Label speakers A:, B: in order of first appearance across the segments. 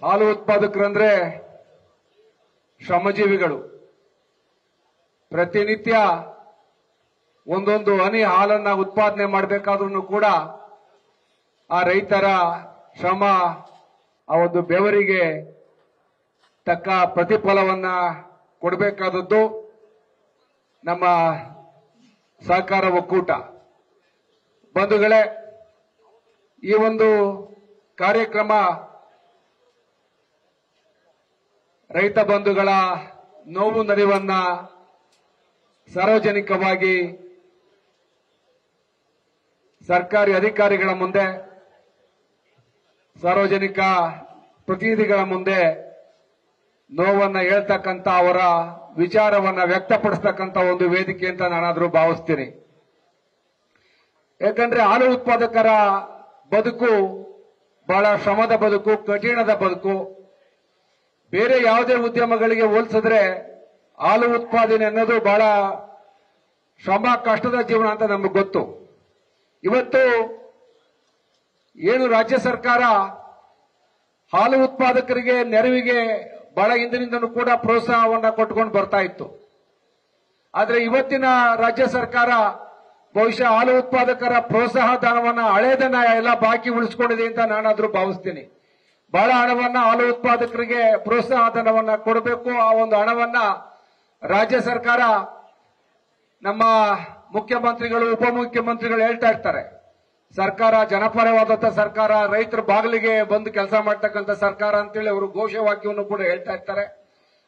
A: ಹಾಲು ಉತ್ಪಾದಕರಂದ್ರೆ ಶ್ರಮಜೀವಿಗಳು. ಪ್ರತಿನಿತ್ಯ ಒಂದೊಂದು ಹನಿ ಹಾಲನ್ನ ಉತ್ಪಾದನೆ ಮಾಡಬೇಕಾದ್ರೂ ಕೂಡ ಆ ರೈತರ ಶ್ರಮ, ಆ ಒಂದು ಬೆವರಿಗೆ ತಕ್ಕ ಪ್ರತಿಫಲವನ್ನ ಕೊಡಬೇಕಾದದ್ದು ನಮ್ಮ ಸಹಕಾರ ಒಕ್ಕೂಟ. ಬಂಧುಗಳೇ, ಈ ಒಂದು ಕಾರ್ಯಕ್ರಮ ರೈತ ಬಂಧುಗಳ ನೋವು ನಲಿವನ್ನ ಸಾರ್ವಜನಿಕವಾಗಿ ಸರ್ಕಾರಿ ಅಧಿಕಾರಿಗಳ ಮುಂದೆ, ಸಾರ್ವಜನಿಕ ಪ್ರತಿನಿಧಿಗಳ ಮುಂದೆ ನೋವನ್ನ ಹೇಳ್ತಕ್ಕಂಥ, ಅವರ ವಿಚಾರವನ್ನ ವ್ಯಕ್ತಪಡಿಸ್ತಕ್ಕಂಥ ಒಂದು ವೇದಿಕೆ ಅಂತ ನಾನಾದ್ರೂ ಭಾವಿಸ್ತೀನಿ. ಯಾಕಂದ್ರೆ ಹಾಲು ಉತ್ಪಾದಕರ ಬದುಕು ಬಹಳ ಶ್ರಮದ ಬದುಕು, ಕಠಿಣದ ಬದುಕು. ಬೇರೆ ಯಾವುದೇ ಉದ್ಯಮಗಳಿಗೆ ಹೋಲಿಸಿದ್ರೆ ಹಾಲು ಉತ್ಪಾದನೆ ಅನ್ನೋದು ಬಹಳ ಶ್ರಮ, ಕಷ್ಟದ ಜೀವನ ಅಂತ ನಮಗೆ ಗೊತ್ತು. ಇವತ್ತು ಏನು ರಾಜ್ಯ ಸರ್ಕಾರ ಹಾಲು ಉತ್ಪಾದಕರಿಗೆ ನೆರವಿಗೆ ಬಹಳ ಹಿಂದಿನಿಂದನೂ ಕೂಡ ಪ್ರೋತ್ಸಾಹವನ್ನ ಕೊಟ್ಕೊಂಡು ಬರ್ತಾ ಇತ್ತು. ಆದ್ರೆ ಇವತ್ತಿನ ರಾಜ್ಯ ಸರ್ಕಾರ ಬಹುಶಃ ಹಾಲು ಉತ್ಪಾದಕರ ಪ್ರೋತ್ಸಾಹ ಧನವನ್ನ, ಹಳೇದನ್ನ ಎಲ್ಲ ಬಾಕಿ ಉಳಿಸ್ಕೊಂಡಿದೆ ಅಂತ ನಾನಾದ್ರೂ ಭಾವಿಸ್ತೀನಿ. ಬಹಳ ಹಣವನ್ನ ಹಾಲು ಉತ್ಪಾದಕರಿಗೆ ಪ್ರೋತ್ಸಾಹ ಧನವನ್ನ ಕೊಡಬೇಕು. ಆ ಒಂದು ಹಣವನ್ನ ರಾಜ್ಯ ಸರ್ಕಾರ, ನಮ್ಮ ಮುಖ್ಯಮಂತ್ರಿಗಳು, ಉಪಮುಖ್ಯಮಂತ್ರಿಗಳು ಹೇಳ್ತಾ ಇರ್ತಾರೆ, ಸರ್ಕಾರ ಜನಪರವಾದಂತ ಸರ್ಕಾರ, ರೈತರ ಬಾಗಿಲಿಗೆ ಬಂದು ಕೆಲಸ ಮಾಡ್ತಕ್ಕಂಥ ಸರ್ಕಾರ ಅಂತೇಳಿ ಅವರು ಘೋಷವಾಕ್ಯವನ್ನು ಕೂಡ ಹೇಳ್ತಾ ಇರ್ತಾರೆ.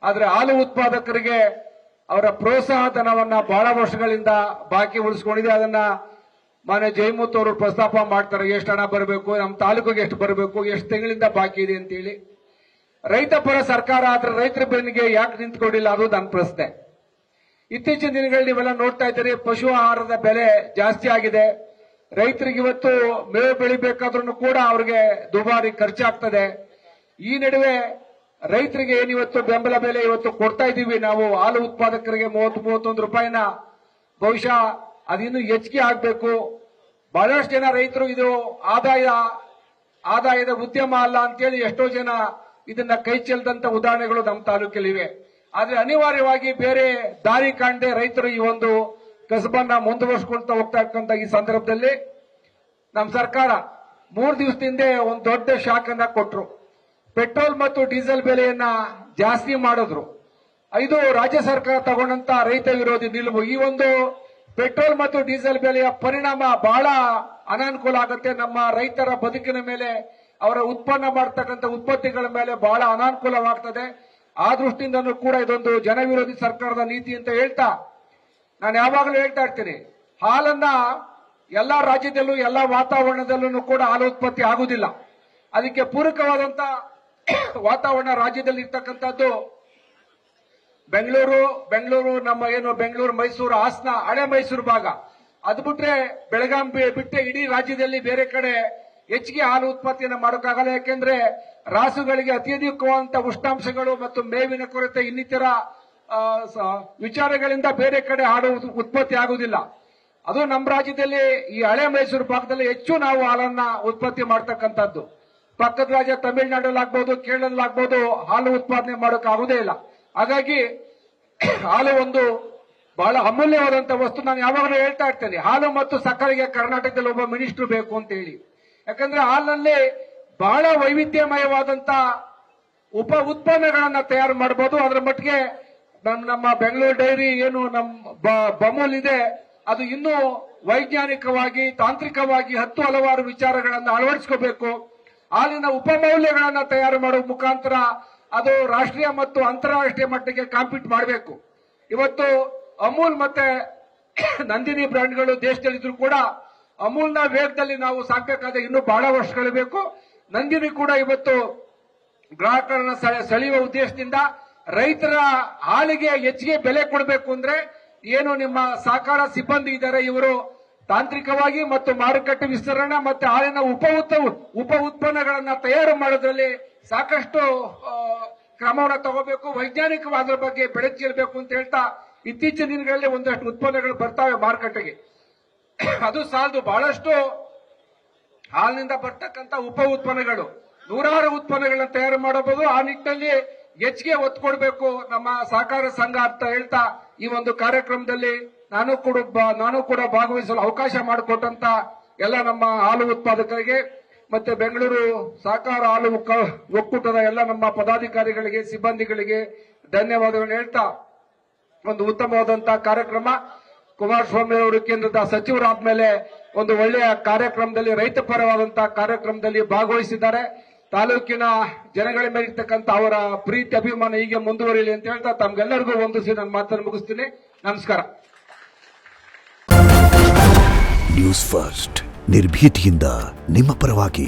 A: ಆದ್ರೆ ಹಾಲು ಉತ್ಪಾದಕರಿಗೆ ಅವರ ಪ್ರೋತ್ಸಾಹ ಧನವನ್ನ ಬಹಳ ವರ್ಷಗಳಿಂದ ಬಾಕಿ ಉಳಿಸ್ಕೊಂಡಿದೆ. ಅದನ್ನ ಮಾನ್ಯ ಜಯಮೂರ್ತಿ ಅವರು ಪ್ರಸ್ತಾಪ ಮಾಡ್ತಾರೆ, ಎಷ್ಟು ಹಣ ಬರಬೇಕು, ನಮ್ಮ ತಾಲೂಕಿಗೆ ಎಷ್ಟು ಬರಬೇಕು, ಎಷ್ಟು ತಿಂಗಳಿಂದ ಬಾಕಿ ಇದೆ ಅಂತೇಳಿ. ರೈತ ಪರ ಸರ್ಕಾರ ಆದ್ರೆ ರೈತರ ಬೆನ್ನಿಗೆ ಯಾಕೆ ನಿಂತ್ಕೊಂಡಿಲ್ಲ, ಅದು ನನ್ನ ಪ್ರಶ್ನೆ. ಇತ್ತೀಚಿನ ದಿನಗಳಲ್ಲಿ ನೀವೆಲ್ಲ ನೋಡ್ತಾ ಇದ್ದೀರಿ, ಪಶು ಆಹಾರದ ಬೆಲೆ ಜಾಸ್ತಿ ಆಗಿದೆ. ರೈತರಿಗೆ ಇವತ್ತು ಮೇವು ಬೆಳಿಬೇಕಾದ್ರೂ ಕೂಡ ಅವ್ರಿಗೆ ದುಬಾರಿ ಖರ್ಚಾಗ್ತದೆ. ಈ ನಡುವೆ ರೈತರಿಗೆ ಏನಿವತ್ತು ಬೆಂಬಲ ಬೆಲೆ ಇವತ್ತು ಕೊಡ್ತಾ ಇದ್ದೀವಿ ನಾವು, ಹಾಲು ಉತ್ಪಾದಕರಿಗೆ 30-31 ರೂಪಾಯಿನ, ಬಹುಶಃ ಅದಿನ್ನೂ ಹೆಚ್ಚಿಗೆ ಆಗಬೇಕು. ಬಹಳಷ್ಟು ಜನ ರೈತರು ಇದು ಆದಾಯದ ಉದ್ಯಮ ಅಲ್ಲ ಅಂತೇಳಿ ಎಷ್ಟೋ ಜನ ಇದನ್ನ ಕೈ ಚೆಲ್ಲದಂತ ಉದಾಹರಣೆಗಳು ನಮ್ಮ ತಾಲೂಕಲ್ಲಿವೆ. ಆದ್ರೆ ಅನಿವಾರ್ಯವಾಗಿ ಬೇರೆ ದಾರಿ ಕಾಣದೆ ರೈತರು ಈ ಒಂದು ಕಸಬನ್ನ ಮುಂದುವರಿಸಿಕೊಳ್ತಾ ಹೋಗ್ತಾ ಇರ್ತಕ್ಕಂಥ ಈ ಸಂದರ್ಭದಲ್ಲಿ ನಮ್ಮ ಸರ್ಕಾರ 3 ದಿವಸದಿಂದ ಒಂದು ದೊಡ್ಡ ಶಾಕ್ ಅನ್ನ ಕೊಟ್ರು. ಪೆಟ್ರೋಲ್ ಮತ್ತು ಡೀಸೆಲ್ ಬೆಲೆಯನ್ನ ಜಾಸ್ತಿ ಮಾಡಿದ್ರು. ಇದು ರಾಜ್ಯ ಸರ್ಕಾರ ತಗೊಂಡಂತ ರೈತ ವಿರೋಧಿ ನಿಲುವು. ಈ ಒಂದು ಪೆಟ್ರೋಲ್ ಮತ್ತು ಡೀಸೆಲ್ ಬೆಲೆಯ ಪರಿಣಾಮ ಬಹಳ ಅನಾನುಕೂಲ ಆಗುತ್ತೆ. ನಮ್ಮ ರೈತರ ಬದುಕಿನ ಮೇಲೆ, ಅವರ ಉತ್ಪನ್ನ ಮಾಡತಕ್ಕಂಥ ಉತ್ಪತ್ತಿಗಳ ಮೇಲೆ ಬಹಳ ಅನಾನುಕೂಲವಾಗ್ತದೆ. ಆ ದೃಷ್ಟಿಯಿಂದನೂ ಕೂಡ ಇದೊಂದು ಜನವಿರೋಧಿ ಸರ್ಕಾರದ ನೀತಿ ಅಂತ ಹೇಳ್ತಾ, ನಾನು ಯಾವಾಗಲೂ ಹೇಳ್ತಾ ಇರ್ತೀನಿ, ಹಾಲನ್ನ ಎಲ್ಲಾ ರಾಜ್ಯದಲ್ಲೂ ಎಲ್ಲಾ ವಾತಾವರಣದಲ್ಲೂ ಕೂಡ ಹಾಲು ಉತ್ಪತ್ತಿ ಆಗುವುದಿಲ್ಲ. ಅದಕ್ಕೆ ಪೂರಕವಾದಂತ ವಾತಾವರಣ ರಾಜ್ಯದಲ್ಲಿ ಇರ್ತಕ್ಕಂಥದ್ದು ಬೆಂಗಳೂರು, ನಮ್ಮ ಏನು ಬೆಂಗಳೂರು, ಮೈಸೂರು, ಹಾಸನ, ಹಳೆ ಮೈಸೂರು ಭಾಗ. ಅದು ಬಿಟ್ರೆ ಬೆಳಗಾಂ ಬಿಟ್ಟರೆ ಇಡೀ ರಾಜ್ಯದಲ್ಲಿ ಬೇರೆ ಕಡೆ ಹೆಚ್ಚಿಗೆ ಹಾಲು ಉತ್ಪತ್ತಿಯನ್ನು ಮಾಡೋಕ್ಕಾಗಲ್ಲ. ಯಾಕೆಂದ್ರೆ ರಾಸುಗಳಿಗೆ ಅತ್ಯಧಿಕವಾದಂತಹ ಉಷ್ಣಾಂಶಗಳು ಮತ್ತು ಮೇವಿನ ಕೊರತೆ, ಇನ್ನಿತರ ವಿಚಾರಗಳಿಂದ ಬೇರೆ ಕಡೆ ಹಾಲು ಉತ್ಪತ್ತಿ ಆಗುವುದಿಲ್ಲ. ಅದು ನಮ್ಮ ರಾಜ್ಯದಲ್ಲಿ ಈ ಹಳೆ ಮೈಸೂರು ಭಾಗದಲ್ಲಿ ಹೆಚ್ಚು ನಾವು ಹಾಲನ್ನ ಉತ್ಪತ್ತಿ ಮಾಡ್ತಕ್ಕಂಥದ್ದು. ಪಕ್ಕದ ರಾಜ್ಯ ತಮಿಳುನಾಡಲ್ಲಾಗ್ಬೋದು, ಕೇರಳದಲ್ಲಾಗ್ಬೋದು ಹಾಲು ಉತ್ಪಾದನೆ ಮಾಡೋಕ್ಕಾಗುವುದೇ ಇಲ್ಲ. ಹಾಗಾಗಿ ಹಾಲು ಒಂದು ಬಹಳ ಅಮೂಲ್ಯವಾದಂತಹ ವಸ್ತು. ನಾನು ಯಾವಾಗಲೂ ಹೇಳ್ತಾ ಇರ್ತೇನೆ, ಹಾಲು ಮತ್ತು ಸಕ್ಕರೆಗೆ ಕರ್ನಾಟಕದಲ್ಲಿ ಒಬ್ಬ ಮಿನಿಸ್ಟರ್ ಬೇಕು ಅಂತ ಹೇಳಿ. ಯಾಕಂದ್ರೆ ಹಾಲಿನಲ್ಲಿ ಬಹಳ ವೈವಿಧ್ಯಮಯವಾದಂತ ಉಪ ಉತ್ಪನ್ನಗಳನ್ನ ತಯಾರು ಮಾಡಬಹುದು. ಅದರ ಮಟ್ಟಿಗೆ ನಮ್ಮ ಬೆಂಗಳೂರು ಡೈರಿ ಏನು ನಮ್ಮ ಬಮೂಲ್ ಇದೆ, ಅದು ಇನ್ನೂ ವೈಜ್ಞಾನಿಕವಾಗಿ, ತಾಂತ್ರಿಕವಾಗಿ ಹಲವಾರು ವಿಚಾರಗಳನ್ನು ಅಳವಡಿಸ್ಕೋಬೇಕು. ಹಾಲಿನ ಉಪಮೌಲ್ಯಗಳನ್ನ ತಯಾರು ಮಾಡುವ ಮುಖಾಂತರ ಅದು ರಾಷ್ಟ್ರೀಯ ಮತ್ತು ಅಂತಾರಾಷ್ಟ್ರೀಯ ಮಟ್ಟಿಗೆ ಕಾಂಪೀಟ್ ಮಾಡಬೇಕು. ಇವತ್ತು ಅಮೂಲ್ ಮತ್ತೆ ನಂದಿನಿ ಬ್ರ್ಯಾಂಡ್ಗಳು ದೇಶದಲ್ಲಿದ್ರು ಕೂಡ ಅಮೂಲ್ನ ವೇಗದಲ್ಲಿ ನಾವು ಸಾಕಬೇಕಾದ್ರೆ ಇನ್ನೂ ಬಹಳ ವರ್ಷಗಳು ಬೇಕು. ನಂದಿನಿ ಕೂಡ ಇವತ್ತು ಗ್ರಾಹಕರನ್ನ ಸೆಳೆಯುವ ಉದ್ದೇಶದಿಂದ ರೈತರ ಹಾಲಿಗೆ ಹೆಚ್ಚಿಗೆ ಬೆಲೆ ಕೊಡಬೇಕು ಅಂದ್ರೆ ಏನು ನಿಮ್ಮ ಸಹಕಾರ ಸಿಬ್ಬಂದಿ ಇದ್ದಾರೆ, ಇವರು ತಾಂತ್ರಿಕವಾಗಿ ಮತ್ತು ಮಾರುಕಟ್ಟೆ ವಿಸ್ತರಣೆ ಮತ್ತೆ ಹಾಲಿನ ಉಪ ಉತ್ಪನ್ನಗಳನ್ನ ತಯಾರು ಮಾಡೋದ್ರಲ್ಲಿ ಸಾಕಷ್ಟು ಕ್ರಮವನ್ನು ತಗೋಬೇಕು. ವೈಜ್ಞಾನಿಕವಾದ ಬಗ್ಗೆ ಬೆಳಕಿರಬೇಕು ಅಂತ ಹೇಳ್ತಾ, ಇತ್ತೀಚಿನ ದಿನಗಳಲ್ಲಿ ಒಂದಷ್ಟು ಉತ್ಪನ್ನಗಳು ಬರ್ತಾವೆ ಮಾರುಕಟ್ಟೆಗೆ. ಅದು ಸಾಲದು, ಬಹಳಷ್ಟು ಹಾಲಿನಿಂದ ಬರ್ತಕ್ಕಂಥ ಉಪ ಉತ್ಪನ್ನಗಳು ನೂರಾರು ಉತ್ಪನ್ನಗಳನ್ನ ತಯಾರು ಮಾಡಬಹುದು. ಆ ನಿಟ್ಟಿನಲ್ಲಿ ಹೆಚ್ಚಿಗೆ ಒತ್ತು ಕೊಡಬೇಕು ನಮ್ಮ ಸಹಕಾರ ಸಂಘ ಅಂತ ಹೇಳ್ತಾ ಈ ಒಂದು ಕಾರ್ಯಕ್ರಮದಲ್ಲಿ ನಾನು ಕೂಡ ಭಾಗವಹಿಸಲು ಅವಕಾಶ ಮಾಡಿಕೊಟ್ಟಂತ ಎಲ್ಲ ನಮ್ಮ ಹಾಲು ಉತ್ಪಾದಕರಿಗೆ ಮತ್ತೆ ಬೆಂಗಳೂರು ಸಹಕಾರ ಹಾಲು ಒಕ್ಕೂಟದ ಎಲ್ಲ ನಮ್ಮ ಪದಾಧಿಕಾರಿಗಳಿಗೆ ಸಿಬ್ಬಂದಿಗಳಿಗೆ ಧನ್ಯವಾದಗಳನ್ನು ಹೇಳ್ತಾ ಒಂದು ಉತ್ತಮವಾದಂತಹ ಕಾರ್ಯಕ್ರಮ. ಕುಮಾರಸ್ವಾಮಿ ಅವರು ಕೇಂದ್ರದ ಸಚಿವರಾದ್ಮೇಲೆ ಒಂದು ಒಳ್ಳೆಯ ಕಾರ್ಯಕ್ರಮದಲ್ಲಿ ರೈತ ಪರವಾದಂತಹ ಕಾರ್ಯಕ್ರಮದಲ್ಲಿ ಭಾಗವಹಿಸಿದ್ದಾರೆ. ತಾಲೂಕಿನ ಜನಗಳ ಮೇಲೆ ಇರ್ತಕ್ಕಂಥ ಅವರ ಪ್ರೀತಿ ಅಭಿಮಾನ ಹೀಗೆ ಮುಂದುವರಿಯಲಿ ಅಂತ ಹೇಳ್ತಾ ತಮ್ಗೆಲ್ಲರಿಗೂ ವಂದಿಸಿ ನನ್ನ ಮಾತನ್ನು ಮುಗಿಸ್ತೀನಿ. ನಮಸ್ಕಾರ.
B: ನ್ಯೂಸ್ ಫಸ್ಟ್ ನಿರ್ಭೀತಿಯಿಂದ ನಿಮ್ಮ ಪರವಾಗಿ.